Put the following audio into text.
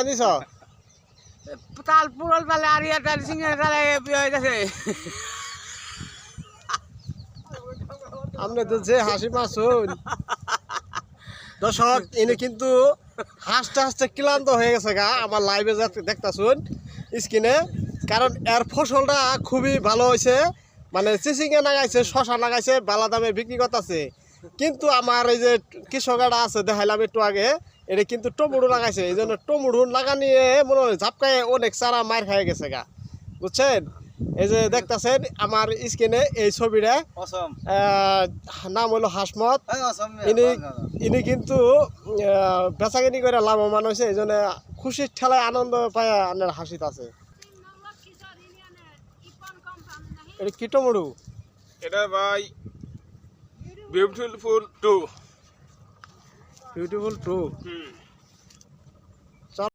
নিছ তাল পুরল তালে আর এটা সিঙ্গে তালে হয়ে গেছে আপনি তো যে হাসি মাসুন দর্শক ইনি কিন্তু হাসতে হাসতে ক্লান্ত হয়ে গেছে গা আমার লাইভে যাতে দেখতাছুন স্ক্রিনে কারণ এর ফসলটা খুবই ভালো হয়েছে মানে চিচিঙে লাগাইছে শশা লাগাইছে বালা দামে বিক্রি করতেছে কিন্তু আমার এই যে কৃষকরা আছে দেখাইলাম একটু আগে এটা কিন্তু টমেটো লাগাইছে এই জন্য টমেটো লাগানিয়ে মনে হয় ঝাপকায় অনেক চারা মার খাই গেছে গা বুঝছেন এই যে দেখতেছেন আমার স্ক্রিনে এই ছবিটা নাম হলো হাসমত ইনি কিন্তু বেচাকিনি করে লাভবান হয়েছে এই জন্য খুশির ঠেলায় আনন্দ পায় আপনার হাসিত আছে এটা কি টমেটো এটা ভাই বিউটিফুল টু বিউটিফুল টু